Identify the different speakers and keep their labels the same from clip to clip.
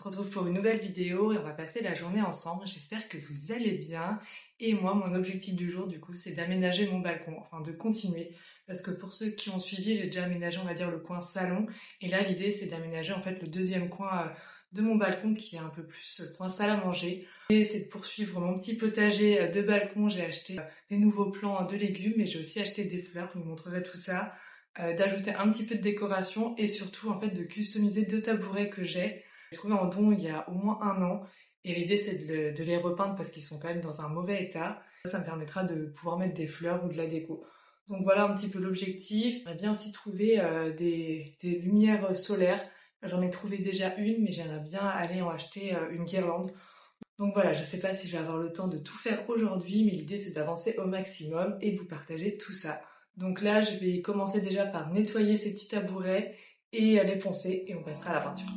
Speaker 1: retrouve pour une nouvelle vidéo et on va passer la journée ensemble. J'espère que vous allez bien. Et moi, mon objectif du jour, du coup, c'est d'aménager mon balcon, enfin de continuer. Parce que pour ceux qui ont suivi, j'ai déjà aménagé, on va dire, le coin salon. Et là, l'idée, c'est d'aménager en fait le deuxième coin de mon balcon qui est un peu plus le coin salle à manger. Et c'est de poursuivre mon petit potager de balcon. J'ai acheté des nouveaux plants de légumes, mais j'ai aussi acheté des fleurs. Je vous montrerai tout ça. D'ajouter un petit peu de décoration et surtout en fait de customiser deux tabourets que j'ai trouvé en don il y a au moins un an, et l'idée c'est de les repeindre parce qu'ils sont quand même dans un mauvais état. Ça me permettra de pouvoir mettre des fleurs ou de la déco. Donc voilà un petit peu l'objectif. J'aimerais bien aussi trouver des lumières solaires. J'en ai trouvé déjà une, mais j'aimerais bien aller en acheter une guirlande. Donc voilà, je sais pas si je vais avoir le temps de tout faire aujourd'hui, mais l'idée c'est d'avancer au maximum et de vous partager tout ça. Donc là, je vais commencer déjà par nettoyer ces petits tabourets et les poncer, et on passera à la peinture.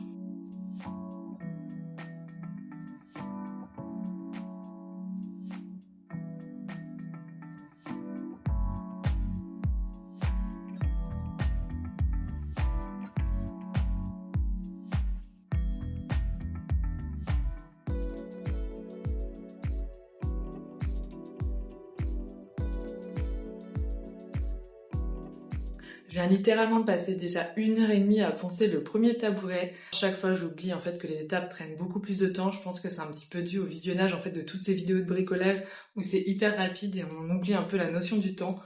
Speaker 1: Je viens littéralement de passer déjà 1h30 à poncer le premier tabouret. Chaque fois, j'oublie en fait que les étapes prennent beaucoup plus de temps. Je pense que c'est un petit peu dû au visionnage en fait de toutes ces vidéos de bricolage où c'est hyper rapide et on oublie un peu la notion du temps.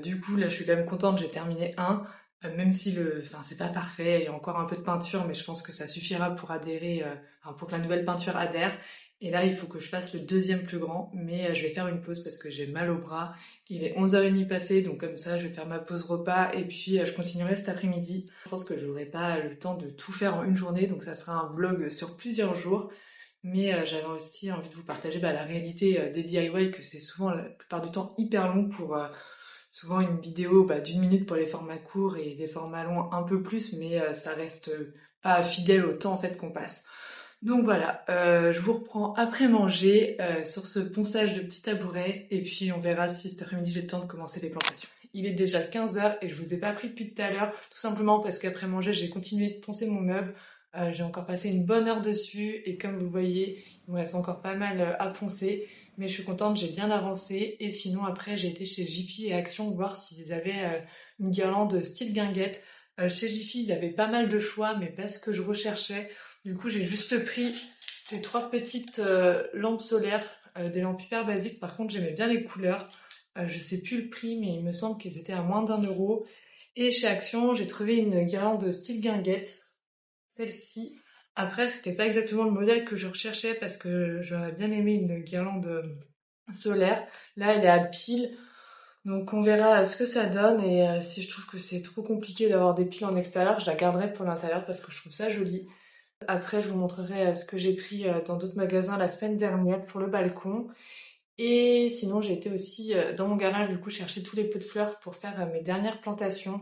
Speaker 1: Du coup, là, je suis quand même contente, j'ai terminé un, même si c'est pas parfait, il y a encore un peu de peinture, mais je pense que ça suffira pour adhérer, pour que la nouvelle peinture adhère. Et là, il faut que je fasse le deuxième plus grand, mais je vais faire une pause parce que j'ai mal au bras. Il est 11h30 passé, donc comme ça, je vais faire ma pause repas et puis je continuerai cet après-midi. Je pense que j'aurai pas le temps de tout faire en une journée, donc ça sera un vlog sur plusieurs jours. Mais j'avais aussi envie de vous partager la réalité des DIY, que c'est souvent la plupart du temps hyper long pour souvent une vidéo d'une minute pour les formats courts et des formats longs un peu plus, mais ça reste pas fidèle au temps en fait qu'on passe. Donc voilà, je vous reprends après manger sur ce ponçage de petits tabourets et puis on verra si cet après-midi j'ai le temps de commencer les plantations. Il est déjà 15h et je vous ai pas pris depuis tout à l'heure, tout simplement parce qu'après manger j'ai continué de poncer mon meuble. J'ai encore passé une bonne heure dessus et comme vous voyez, il me reste encore pas mal à poncer. Mais je suis contente, j'ai bien avancé. Et sinon, après, j'ai été chez Jiffy et Action voir s'ils avaient une guirlande style guinguette. Chez Jiffy, ils avaient pas mal de choix, mais pas ce que je recherchais. Du coup, j'ai juste pris ces trois petites lampes solaires, des lampes hyper basiques. Par contre, j'aimais bien les couleurs. Je sais plus le prix, mais il me semble qu'elles étaient à moins d'1 euro. Et chez Action, j'ai trouvé une guirlande style guinguette. Celle-ci. Après, c'était pas exactement le modèle que je recherchais parce que j'aurais bien aimé une guirlande solaire. Là, elle est à piles. Donc on verra ce que ça donne et si je trouve que c'est trop compliqué d'avoir des piles en extérieur, je la garderai pour l'intérieur parce que je trouve ça joli. Après, je vous montrerai ce que j'ai pris dans d'autres magasins la semaine dernière pour le balcon. Et sinon, j'ai été aussi dans mon garage du coup chercher tous les pots de fleurs pour faire mes dernières plantations.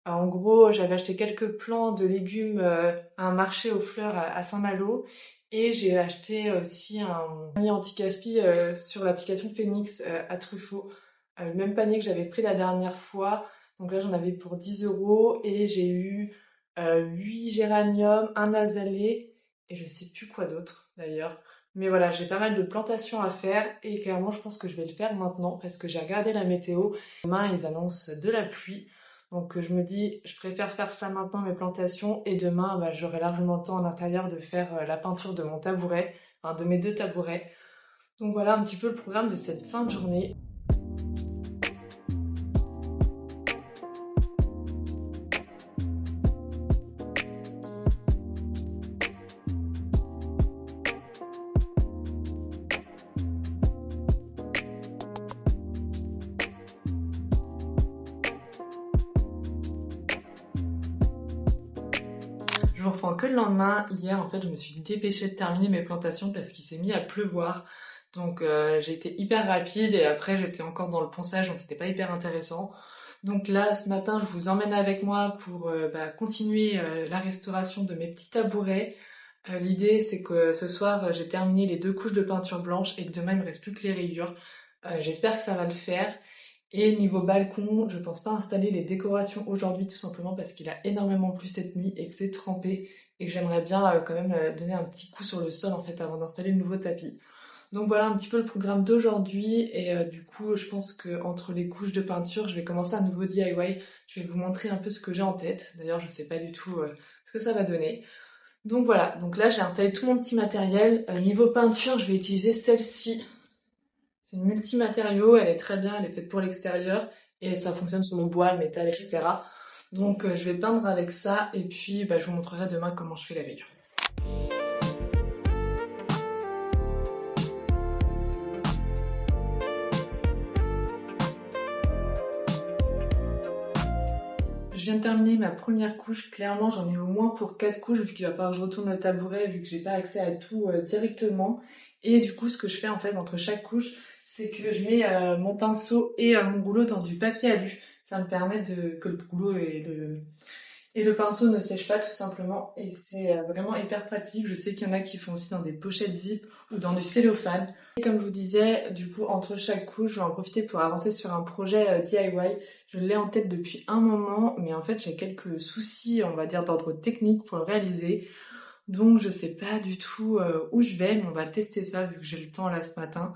Speaker 1: En gros, j'avais acheté quelques plants de légumes à un marché aux fleurs à Saint-Malo et j'ai acheté aussi un panier anti-gaspi sur l'application Phoenix à Truffaut. Le même panier que j'avais pris la dernière fois. Donc là, j'en avais pour 10 euros et j'ai eu 8 géraniums, un azalée et je sais plus quoi d'autre d'ailleurs. Mais voilà, j'ai pas mal de plantations à faire et clairement, je pense que je vais le faire maintenant parce que j'ai regardé la météo. Demain, ils annoncent de la pluie. Donc je me dis, je préfère faire ça maintenant, mes plantations, et demain, j'aurai largement le temps à l'intérieur de faire la peinture de mon tabouret, enfin de mes deux tabourets. Donc voilà un petit peu le programme de cette fin de journée. Je vous reprends que le lendemain. Hier, en fait, je me suis dépêchée de terminer mes plantations parce qu'il s'est mis à pleuvoir. Donc j'ai été hyper rapide et après j'étais encore dans le ponçage, donc c'était pas hyper intéressant. Donc là, ce matin, je vous emmène avec moi pour continuer la restauration de mes petits tabourets. L'idée, c'est que ce soir, j'ai terminé les 2 couches de peinture blanche et que demain, il me reste plus que les rayures. J'espère que ça va le faire. Et niveau balcon, je pense pas installer les décorations aujourd'hui tout simplement parce qu'il a énormément plu cette nuit et que c'est trempé et que j'aimerais bien quand même donner un petit coup sur le sol en fait avant d'installer le nouveau tapis. Donc voilà un petit peu le programme d'aujourd'hui et du coup je pense que entre les couches de peinture je vais commencer un nouveau DIY. Je vais vous montrer un peu ce que j'ai en tête. D'ailleurs je sais pas du tout ce que ça va donner. Donc voilà, donc là j'ai installé tout mon petit matériel. Niveau peinture je vais utiliser celle-ci. C'est une multimatériau, elle est très bien, elle est faite pour l'extérieur et ça fonctionne sur le bois, le métal, etc. Donc je vais peindre avec ça et puis je vous montrerai demain comment je fais les rayures. Je viens de terminer ma première couche, clairement j'en ai au moins pour 4 couches vu qu'il va falloir que je retourne le tabouret vu que j'ai pas accès à tout directement. Et du coup ce que je fais en fait entre chaque couche, c'est que je mets mon pinceau et mon rouleau dans du papier alu. Ça me permet que le rouleau et le pinceau ne sèche pas tout simplement et c'est vraiment hyper pratique. Je sais qu'il y en a qui font aussi dans des pochettes zip ou dans du cellophane. Et comme je vous disais, du coup entre chaque couche, je vais en profiter pour avancer sur un projet DIY. Je l'ai en tête depuis un moment, mais en fait j'ai quelques soucis, on va dire d'ordre technique pour le réaliser. Donc je sais pas du tout où je vais, mais on va tester ça vu que j'ai le temps là ce matin.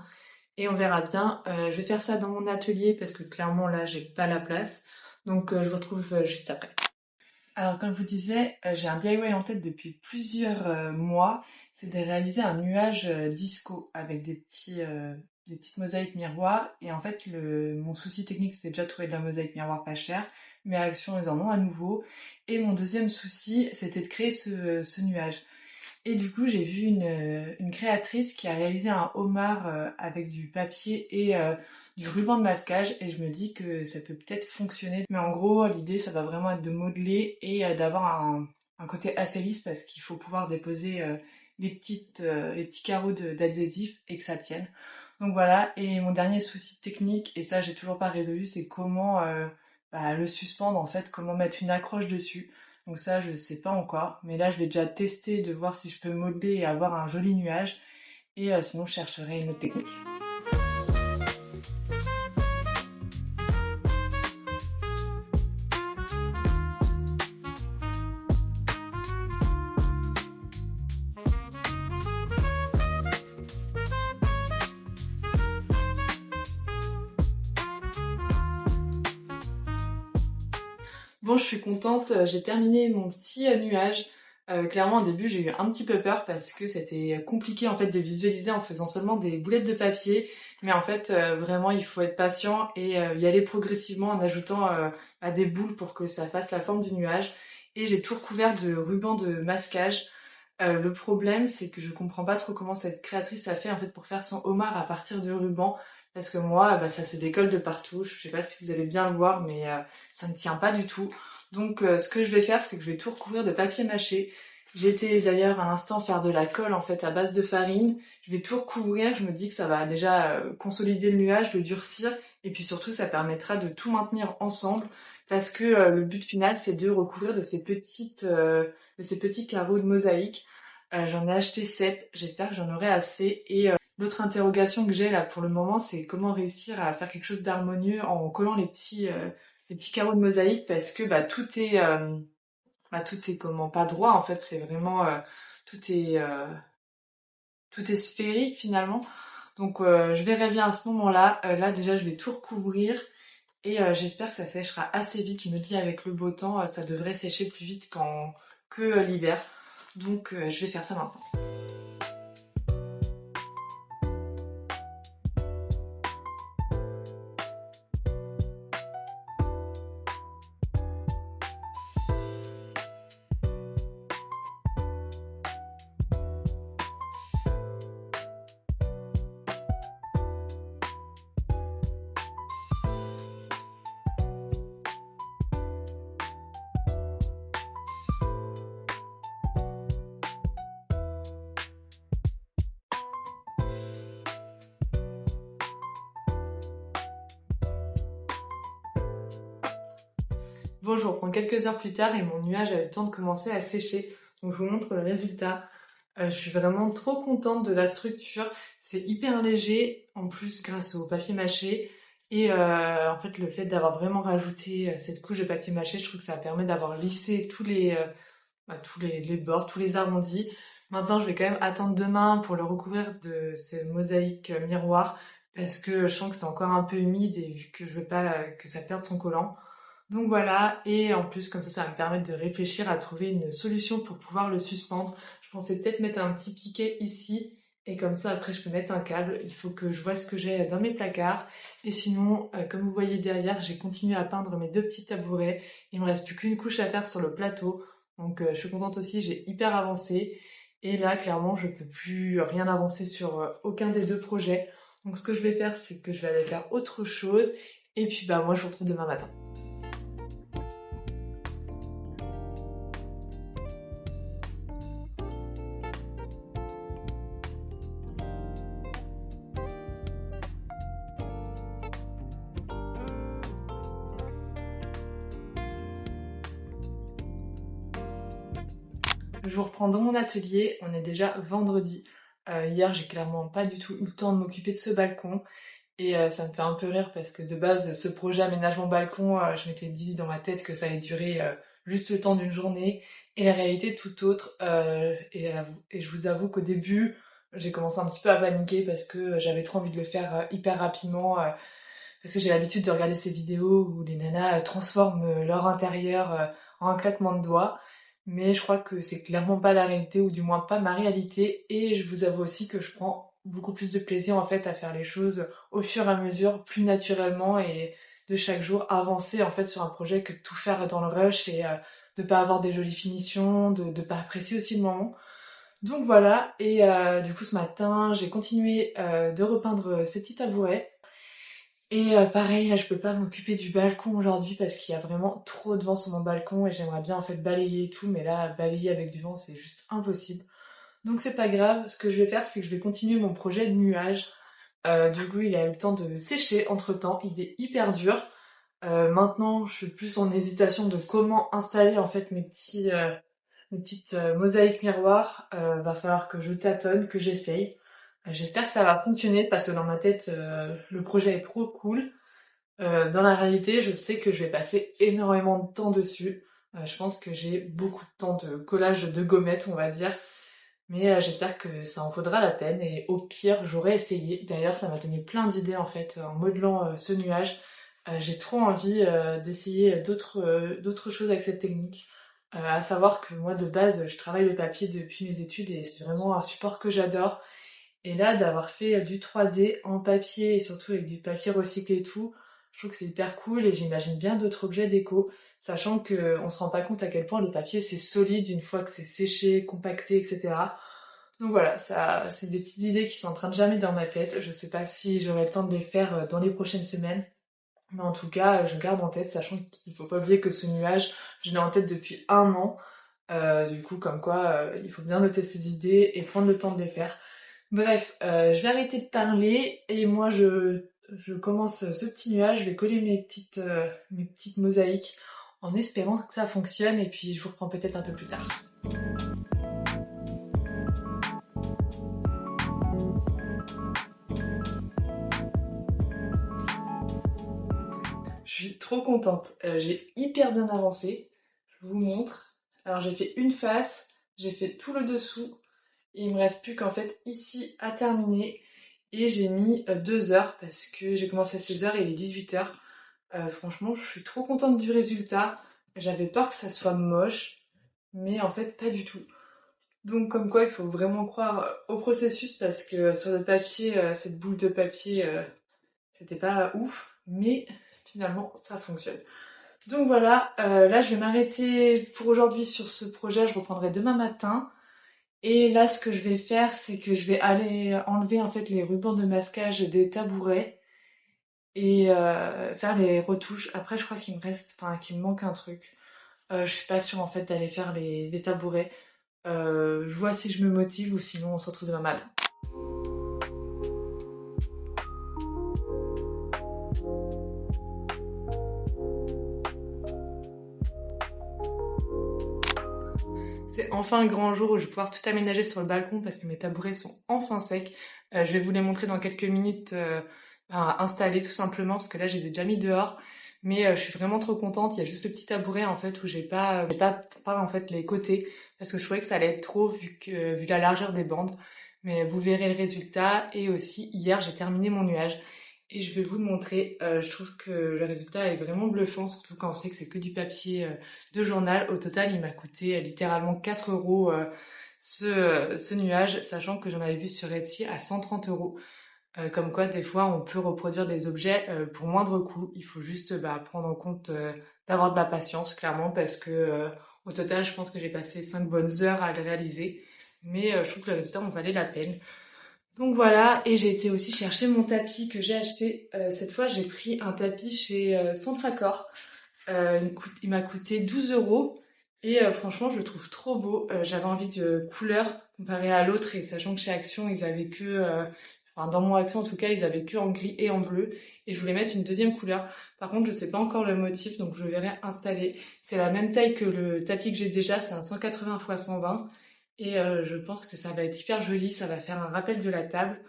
Speaker 1: Et on verra bien. Je vais faire ça dans mon atelier parce que clairement là j'ai pas la place. Donc je vous retrouve juste après. Alors, comme je vous disais, j'ai un DIY en tête depuis plusieurs mois. C'est de réaliser un nuage disco avec des petites mosaïques miroirs. Et en fait, mon souci technique, c'était déjà de trouver de la mosaïque miroir pas chère. Mes réactions, ils en ont à nouveau. Et mon deuxième souci, c'était de créer ce nuage. Et du coup, j'ai vu une créatrice qui a réalisé un homard avec du papier et du ruban de masquage et je me dis que ça peut peut-être fonctionner. Mais en gros, l'idée, ça va vraiment être de modeler et d'avoir un côté assez lisse parce qu'il faut pouvoir déposer les petits carreaux d'adhésif et que ça tienne. Donc voilà, et mon dernier souci technique, et ça j'ai toujours pas résolu, c'est comment le suspendre en fait, comment mettre une accroche dessus. Donc ça, je sais pas encore. Mais là, je vais déjà tester de voir si je peux modeler et avoir un joli nuage. Et sinon, je chercherai une autre technique. Bon, je suis contente, j'ai terminé mon petit nuage. Clairement, au début, j'ai eu un petit peu peur parce que c'était compliqué en fait de visualiser en faisant seulement des boulettes de papier. Mais en fait, vraiment, il faut être patient et y aller progressivement en ajoutant des boules pour que ça fasse la forme du nuage. Et j'ai tout recouvert de ruban de masquage. Le problème, c'est que je comprends pas trop comment cette créatrice a fait en fait pour faire son homard à partir de ruban. Parce que moi, ça se décolle de partout. Je sais pas si vous allez bien le voir, mais ça ne tient pas du tout. Donc, ce que je vais faire, c'est que je vais tout recouvrir de papier mâché. J'ai été d'ailleurs à l'instant faire de la colle en fait à base de farine. Je vais tout recouvrir. Je me dis que ça va déjà consolider le nuage, le durcir, et puis surtout, ça permettra de tout maintenir ensemble. Parce que le but final, c'est de recouvrir de ces petits carreaux de mosaïque. J'en ai acheté 7, j'espère que j'en aurai assez. Et l'autre interrogation que j'ai là pour le moment, c'est comment réussir à faire quelque chose d'harmonieux en collant les petits carreaux de mosaïque parce que tout est comment pas droit en fait, c'est vraiment tout est euh, tout est sphérique finalement. Donc je verrai bien à ce moment-là. Là déjà je vais tout recouvrir et j'espère que ça séchera assez vite. Je me dis avec le beau temps, ça devrait sécher plus vite que l'hiver. Donc je vais faire ça maintenant. Bon, je reprends quelques heures plus tard et mon nuage a eu le temps de commencer à sécher. Donc je vous montre le résultat. Je suis vraiment trop contente de la structure. C'est hyper léger, en plus grâce au papier mâché. Et en fait, le fait d'avoir vraiment rajouté cette couche de papier mâché, je trouve que ça permet d'avoir lissé tous les bords, tous les arrondis. Maintenant, je vais quand même attendre demain pour le recouvrir de ces mosaïques miroirs parce que je sens que c'est encore un peu humide et vu que je veux pas que ça perde son collant. Donc voilà, et en plus comme ça va me permettre de réfléchir à trouver une solution pour pouvoir le suspendre. Je pensais peut-être mettre un petit piquet ici et comme ça après je peux mettre un câble. Il faut que je vois ce que j'ai dans mes placards. Et sinon, comme vous voyez derrière, j'ai continué à peindre mes deux petits tabourets. Il me reste plus qu'une couche à faire sur le plateau. Donc je suis contente aussi, j'ai hyper avancé. Et là, clairement, je peux plus rien avancer sur aucun des deux projets. Donc ce que je vais faire, c'est que je vais aller faire autre chose. Et puis bah moi, je vous retrouve demain matin. Je vous reprends dans mon atelier, on est déjà vendredi. Hier, j'ai clairement pas du tout eu le temps de m'occuper de ce balcon. Et ça me fait un peu rire parce que de base, ce projet aménagement balcon, je m'étais dit dans ma tête que ça allait durer juste le temps d'une journée. Et la réalité est tout autre. Et je vous avoue qu'au début, j'ai commencé un petit peu à paniquer parce que j'avais trop envie de le faire hyper rapidement. Parce que j'ai l'habitude de regarder ces vidéos où les nanas transforment leur intérieur en un claquement de doigts. Mais je crois que c'est clairement pas la réalité, ou du moins pas ma réalité. Et je vous avoue aussi que je prends beaucoup plus de plaisir en fait à faire les choses au fur et à mesure, plus naturellement et de chaque jour avancer en fait sur un projet que de tout faire dans le rush et de pas avoir des jolies finitions, de pas apprécier aussi le moment. Donc voilà, et du coup ce matin j'ai continué de repeindre ces petits tabourets. Et pareil, là je peux pas m'occuper du balcon aujourd'hui parce qu'il y a vraiment trop de vent sur mon balcon et j'aimerais bien en fait balayer et tout, mais là balayer avec du vent c'est juste impossible. Donc c'est pas grave, ce que je vais faire c'est que je vais continuer mon projet de nuage. Du coup il a eu le temps de sécher entre temps, il est hyper dur. Maintenant je suis plus en hésitation de comment installer en fait mes petites mosaïques miroirs. Va falloir que je tâtonne, que j'essaye. J'espère que ça va fonctionner parce que dans ma tête le projet est trop cool. Dans la réalité, je sais que je vais passer énormément de temps dessus. Je pense que j'ai beaucoup de temps de collage de gommettes, on va dire. Mais j'espère que ça en vaudra la peine et au pire, j'aurai essayé. D'ailleurs, ça m'a donné plein d'idées en fait en modelant ce nuage. J'ai trop envie d'essayer d'autres choses avec cette technique. À savoir que moi de base, je travaille le papier depuis mes études et c'est vraiment un support que j'adore. Et là, d'avoir fait du 3D en papier et surtout avec du papier recyclé et tout, je trouve que c'est hyper cool et j'imagine bien d'autres objets déco, sachant qu'on se rend pas compte à quel point le papier c'est solide une fois que c'est séché, compacté, etc. Donc voilà, ça, c'est des petites idées qui sont en train de germer dans ma tête. Je sais pas si j'aurai le temps de les faire dans les prochaines semaines, mais en tout cas, je garde en tête, sachant qu'il faut pas oublier que ce nuage, je l'ai en tête depuis un an. Du coup, comme quoi, il faut bien noter ses idées et prendre le temps de les faire. Bref, je vais arrêter de parler et moi je commence ce petit nuage, je vais coller mes petites mosaïques en espérant que ça fonctionne et puis je vous reprends peut-être un peu plus tard. Je suis trop contente, j'ai hyper bien avancé, je vous montre. Alors j'ai fait une face, j'ai fait tout le dessous et il me reste plus qu'en fait ici à terminer. Et j'ai mis 2 heures parce que j'ai commencé à 16 heures et il est 18 heures. Franchement, je suis trop contente du résultat. J'avais peur que ça soit moche, mais en fait pas du tout. Donc comme quoi, il faut vraiment croire au processus parce que sur le papier, cette boule de papier, c'était pas ouf, mais finalement ça fonctionne. Donc voilà, là je vais m'arrêter pour aujourd'hui sur ce projet, je reprendrai demain matin. Et là, ce que je vais faire, c'est que je vais aller enlever en fait les rubans de masquage des tabourets et faire les retouches. Après, je crois qu'il me reste, enfin, qu'il me manque un truc. Je suis pas sûre en fait d'aller faire les tabourets. Je vois si je me motive ou sinon on se retrouve demain matin. C'est enfin le grand jour où je vais pouvoir tout aménager sur le balcon parce que mes tabourets sont enfin secs. Je vais vous les montrer dans quelques minutes installer tout simplement parce que là je les ai déjà mis dehors. Mais je suis vraiment trop contente. Il y a juste le petit tabouret en fait où j'ai pas en fait les côtés parce que je trouvais que ça allait être trop vu la largeur des bandes. Mais vous verrez le résultat. Et aussi hier j'ai terminé mon nuage et je vais vous le montrer. Je trouve que le résultat est vraiment bluffant, surtout quand on sait que c'est que du papier de journal. Au total il m'a coûté littéralement 4 euros ce nuage, sachant que j'en avais vu sur Etsy à 130 euros. Comme quoi, des fois, on peut reproduire des objets pour moindre coût. Il faut juste prendre en compte d'avoir de la patience, clairement, parce que au total, je pense que j'ai passé 5 bonnes heures à le réaliser. Mais je trouve que le résultat en valait la peine. Donc voilà, et j'ai été aussi chercher mon tapis que j'ai acheté. Cette fois, j'ai pris un tapis chez Centracor. Il m'a coûté 12 euros. Et franchement, je le trouve trop beau. J'avais envie de couleur comparé à l'autre, et sachant que chez Action, ils avaient que enfin, dans mon Action en tout cas, ils avaient que en gris et en bleu. Et je voulais mettre une deuxième couleur. Par contre, je sais pas encore le motif, donc je verrai installer. C'est la même taille que le tapis que j'ai déjà, c'est un 180 x 120. Et je pense que ça va être hyper joli, ça va faire un rappel de la table.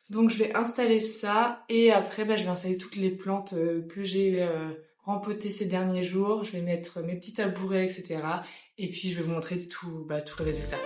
Speaker 1: Donc je vais installer ça et après je vais installer toutes les plantes que j'ai rempotées ces derniers jours. Je vais mettre mes petits tabourets, etc. Et puis je vais vous montrer tout le résultat.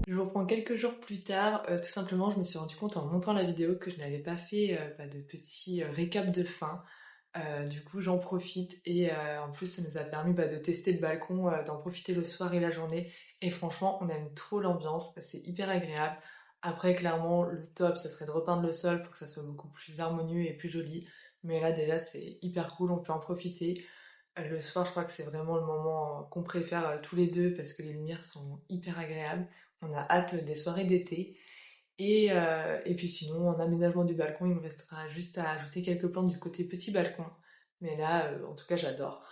Speaker 1: Je vous reprends quelques jours plus tard. Tout simplement, je me suis rendu compte en montant la vidéo que je n'avais pas fait de petit récap de fin. Du coup, j'en profite et en plus, ça nous a permis de tester le balcon, d'en profiter le soir et la journée. Et franchement, on aime trop l'ambiance, c'est hyper agréable. Après, clairement, le top, ça serait de repeindre le sol pour que ça soit beaucoup plus harmonieux et plus joli. Mais là, déjà, c'est hyper cool, on peut en profiter. Le soir, je crois que c'est vraiment le moment qu'on préfère tous les deux parce que les lumières sont hyper agréables. On a hâte des soirées d'été. Et puis sinon, en aménagement du balcon, il me restera juste à ajouter quelques plantes du côté petit balcon. Mais là, en tout cas, j'adore.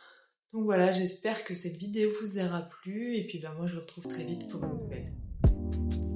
Speaker 1: Donc voilà, j'espère que cette vidéo vous aura plu. Et puis moi, je vous retrouve très vite pour une nouvelle.